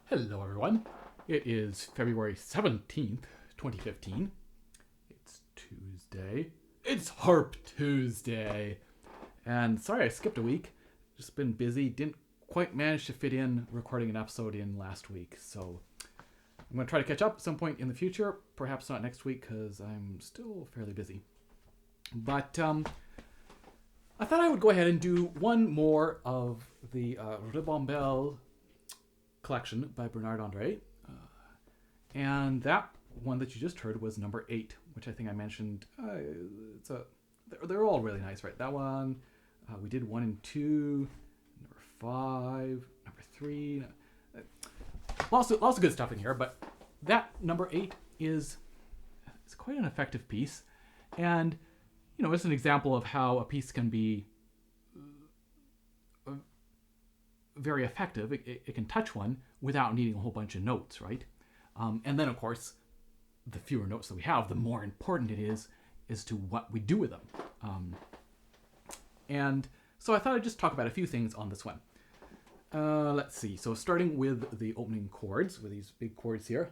Hello everyone. It is February 17th, 2015. It's Tuesday. It's Harp Tuesday. And sorry I skipped a week. Just been busy. Didn't quite manage to fit in recording an episode in last week. So I'm going to try to catch up at some point in the future. Perhaps not next week because I'm still fairly busy. But I thought I would go ahead and do one more of the Ribambelle collection by Bernard Andrès. And that one that you just heard was number 8, which I think I mentioned. They're all really nice, right? That one, we did 1 and 2, number 5, number 3. Lots of good stuff in here, but that number 8 is quite an effective piece. And, it's an example of how a piece can be very effective. It can touch one without needing a whole bunch of notes, right? And then, of course, the fewer notes that we have, the more important it is to what we do with them. And so I thought I'd just talk about a few things on this one. Let's see. So starting with the opening chords, with these big chords here.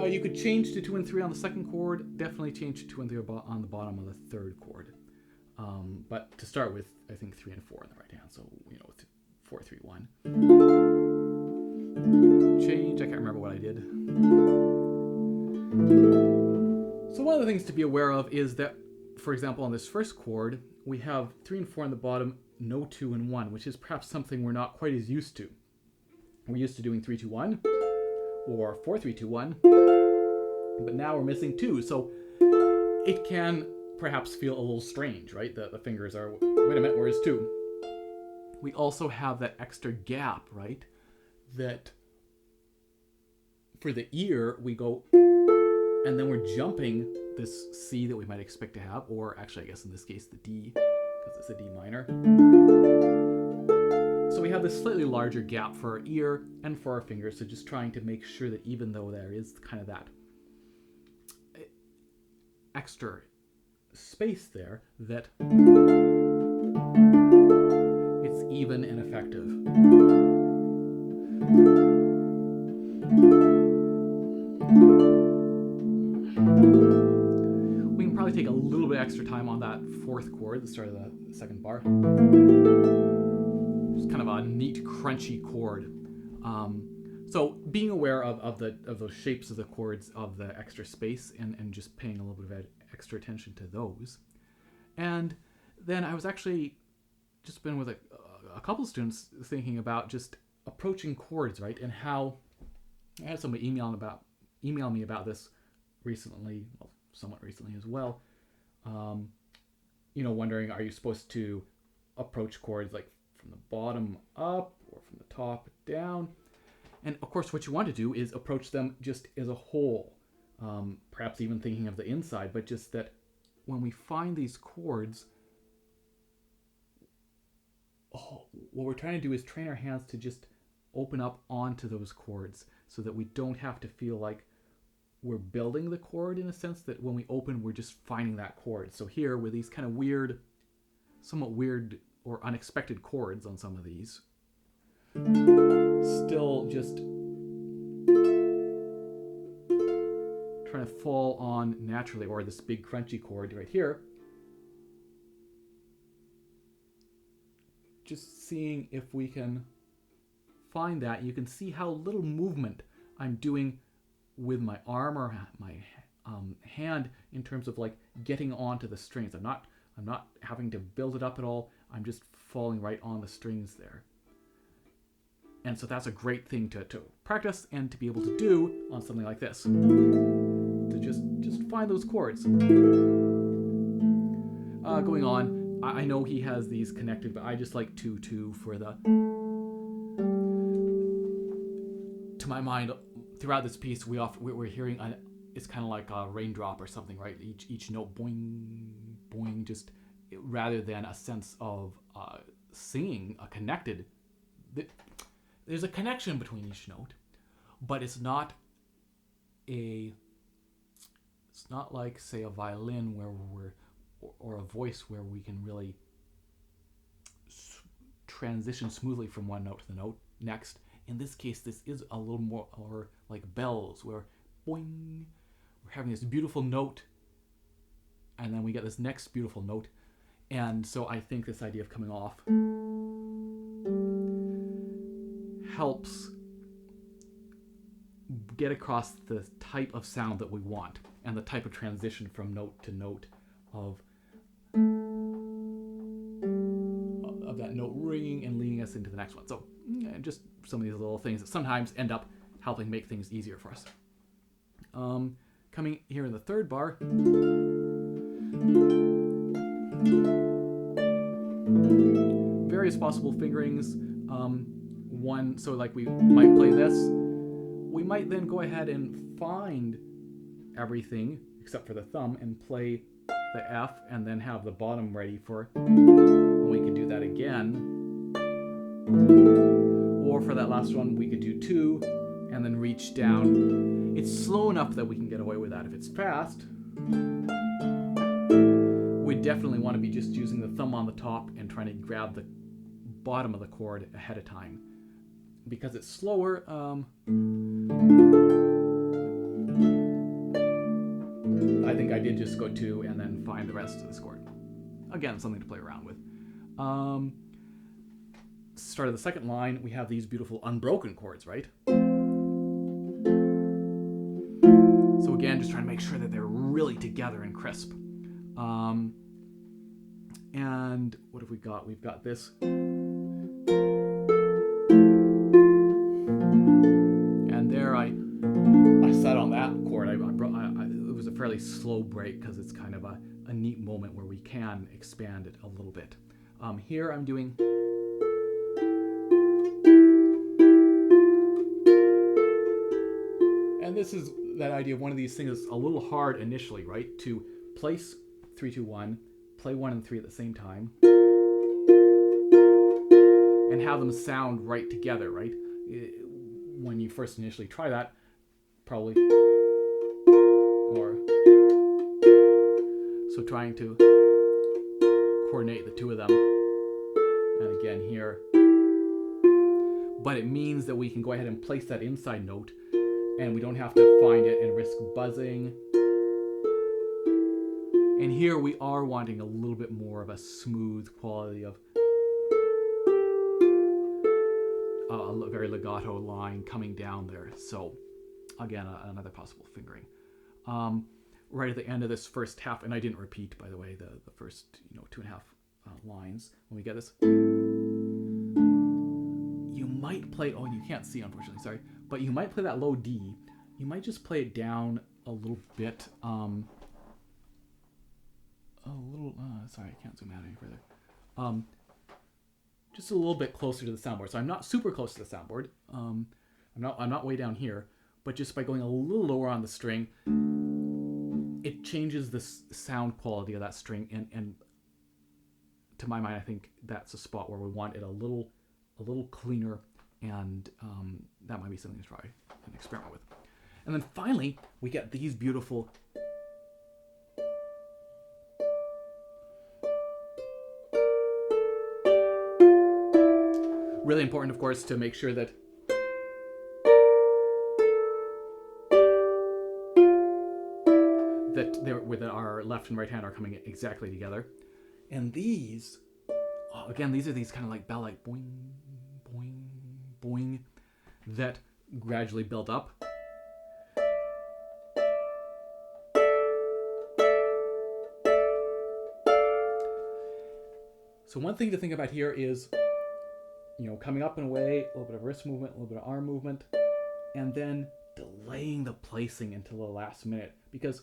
You could change to 2 and 3 on the second chord. Definitely change to 2 and 3 on the bottom of the third chord. But to start with, I think 3 and 4 on the right hand. So, 4, 3, 1. Change. I can't remember what I did. So one of the things to be aware of is that, for example, on this first chord, we have 3 and 4 on the bottom, no 2 and 1, which is perhaps something we're not quite as used to. We're used to doing 3, 2, 1, or 4, 3, 2, 1, but now we're missing 2. So it can perhaps feel a little strange, right? The fingers are, wait a minute, where's 2? We also have that extra gap, right? That for the ear, we go, and then we're jumping this C that we might expect to have, or actually, I guess in this case, the D, because it's a D minor. So we have this slightly larger gap for our ear and for our fingers, so just trying to make sure that even though there is kind of that extra space there, that it's even and effective. We can probably take a little bit extra time on that fourth chord, the start of the second bar. It's kind of a neat, crunchy chord. So being aware of those shapes of the chords, of the extra space, and just paying a little bit of extra attention to those. And then I was actually just been with a couple students thinking about just approaching chords, right? And how I had somebody email me about this recently, well, somewhat recently as well. Wondering, are you supposed to approach chords like from the bottom up or from the top down? And of course, what you want to do is approach them just as a whole. Perhaps even thinking of the inside, but just that when we find these chords, what we're trying to do is train our hands to just open up onto those chords so that we don't have to feel like we're building the chord, in a sense that when we open, we're just finding that chord. So here, with these kind of somewhat weird or unexpected chords on some of these, still just trying to fall on naturally, or this big crunchy chord right here. Just seeing if we can find that. You can see how little movement I'm doing with my arm or my hand in terms of like getting onto the strings. I'm not having to build it up at all. I'm just falling right on the strings there. And so that's a great thing to practice and to be able to do on something like this. To just find those chords. Going on, I know he has these connected, but I just like 2-2 for the... To my mind, throughout this piece, we're hearing it's kind of like a raindrop or something, right? Each note, boing, boing, just rather than a sense of singing a connected. There's a connection between each note, but it's not like, say, a violin where or a voice where we can really transition smoothly from one note to the note next. In this case, this is a little more or like bells, where boing, we're having this beautiful note, and then we get this next beautiful note. And so I think this idea of coming off helps get across the type of sound that we want and the type of transition from note to note of that note ringing and leading us into the next one. So just some of these little things that sometimes end up helping make things easier for us. Coming here in the third bar, various possible fingerings. One, so like we might play this, we might then go ahead and find everything except for the thumb and play the F and then have the bottom ready for, and we could do that again. Or for that last one, we could do 2 and then reach down. It's slow enough that we can get away with that. If it's fast, we definitely want to be just using the thumb on the top and trying to grab the bottom of the chord ahead of time. Because it's slower, I think I did just go 2 and then find the rest of this chord. Again, something to play around with. Start of the second line, we have these beautiful unbroken chords, right? So again, just trying to make sure that they're really together and crisp. And what have we got? We've got this. And there I sat on that chord. It was a fairly slow break because it's kind of a neat moment where we can expand it a little bit. Here I'm doing... And this is that idea of one of these things that's a little hard initially, right? To place 3, 2, 1, play 1 and 3 at the same time, and have them sound right together, right? When you first initially try that, probably, or so trying to coordinate the two of them, and again here. But it means that we can go ahead and place that inside note, and we don't have to find it and risk buzzing. And here we are wanting a little bit more of a smooth quality of a very legato line coming down there. So again, another possible fingering. Right at the end of this first half, and I didn't repeat, by the way, the first 2.5 lines. When we get this, you might play, oh, you can't see, unfortunately, sorry, but you might play that low D. You might just play it down a little bit. Sorry, I can't zoom out any further. Just a little bit closer to the soundboard. So I'm not super close to the soundboard. I'm not way down here, but just by going a little lower on the string, it changes the sound quality of that string, and to my mind, I think that's a spot where we want it a little cleaner, and that might be something to try and experiment with. And then finally, we get these beautiful really important, of course, to make sure that our left and right hand are coming exactly together. And these, again, these are these kind of like bell, like boing, boing, boing, that gradually build up. So one thing to think about here is, coming up and away, a little bit of wrist movement, a little bit of arm movement, and then delaying the placing until the last minute, because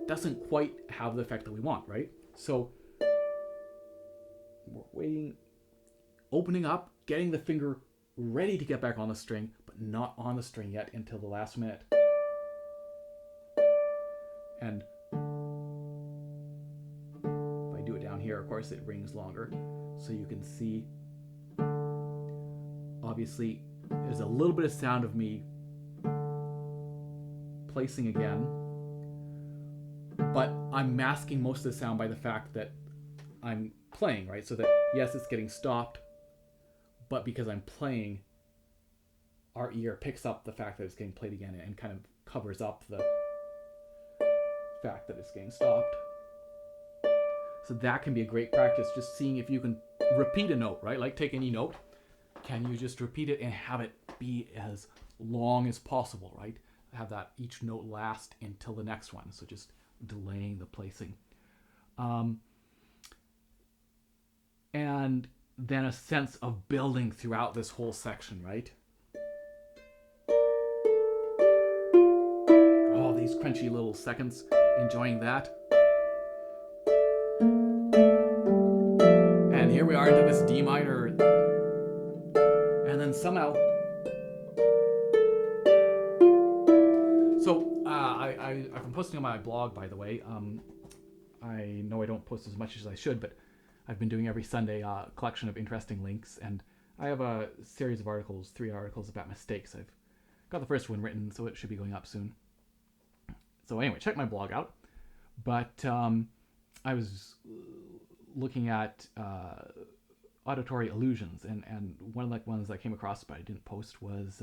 it doesn't quite have the effect that we want, right? So we're waiting, opening up, getting the finger ready to get back on the string, but not on the string yet until the last minute. And if I do it down here, of course, it rings longer. So you can see, obviously, there's a little bit of sound of me placing again. but I'm masking most of the sound by the fact that I'm playing, right? So that, yes, it's getting stopped, but because I'm playing, our ear picks up the fact that it's getting played again and kind of covers up the fact that it's getting stopped. So that can be a great practice, just seeing if you can repeat a note, right? Like take any note. Can you just repeat it and have it be as long as possible, right? Have that each note last until the next one. So just delaying the placing. And then a sense of building throughout this whole section, right? Oh, these crunchy little seconds, enjoying that. And here we are into this D minor. And then somehow... So, I've been posting on my blog, by the way. I know I don't post as much as I should, but I've been doing every Sunday a collection of interesting links, and I have a series of articles, 3 articles about mistakes. I've got the first one written, so it should be going up soon. So anyway, check my blog out. But I was looking at auditory illusions, and one of the ones I came across but I didn't post was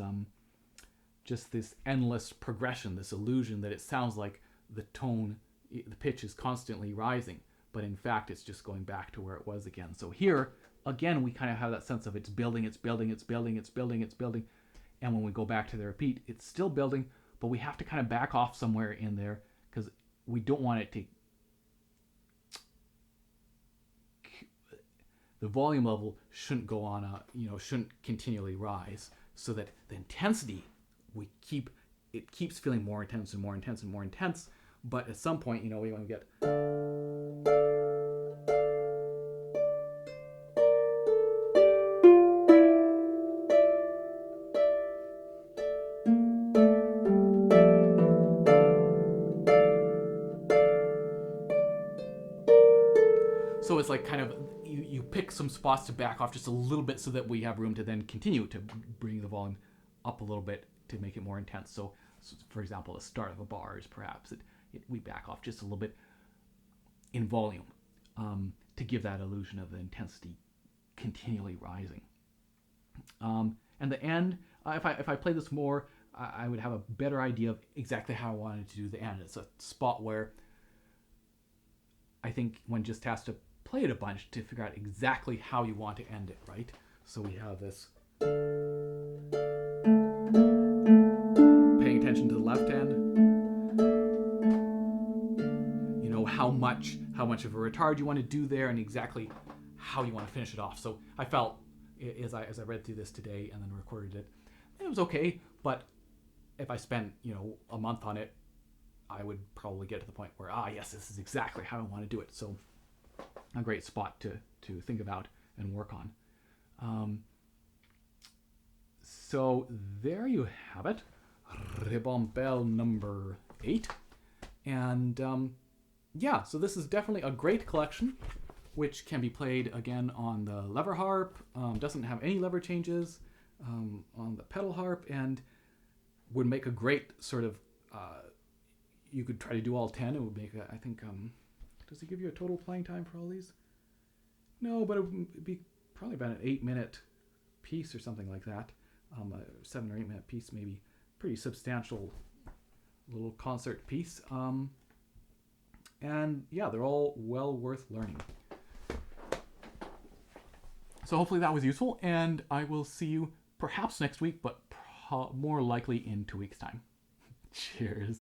just this endless progression, this illusion that it sounds like the tone, the pitch is constantly rising, but in fact it's just going back to where it was again. So here, again, we kind of have that sense of it's building, it's building, it's building, it's building, it's building, and when we go back to the repeat, it's still building, but we have to kind of back off somewhere in there because we don't want it to... The volume level shouldn't go on shouldn't continually rise, so that the intensity it keeps feeling more intense and more intense and more intense, but at some point, we want to get... So it's like kind of, you pick some spots to back off just a little bit so that we have room to then continue to bring the volume up a little bit to make it more intense. So for example, the start of a bar is perhaps we back off just a little bit in volume to give that illusion of the intensity continually rising. And the end, if I play this more, I would have a better idea of exactly how I wanted to do the end. It's a spot where I think one just has to play it a bunch to figure out exactly how you want to end it, right? So we have this... Paying attention to the left end. How much of a retard you want to do there and exactly how you want to finish it off. So I felt, as I read through this today and then recorded it, it was okay, but if I spent, a month on it, I would probably get to the point where, yes, this is exactly how I want to do it. So a great spot to think about and work on. So there you have it. Ribambelle number 8. And so this is definitely a great collection, which can be played again on the lever harp. Doesn't have any lever changes on the pedal harp, and would make a great sort of... you could try to do all 10. It would make, I think, does he give you a total playing time for all these? No, but it would be probably about an 8-minute piece or something like that. A 7 or 8-minute piece, maybe. Pretty substantial little concert piece. And yeah, they're all well worth learning. So hopefully that was useful, and I will see you perhaps next week, but more likely in 2 weeks' time. Cheers.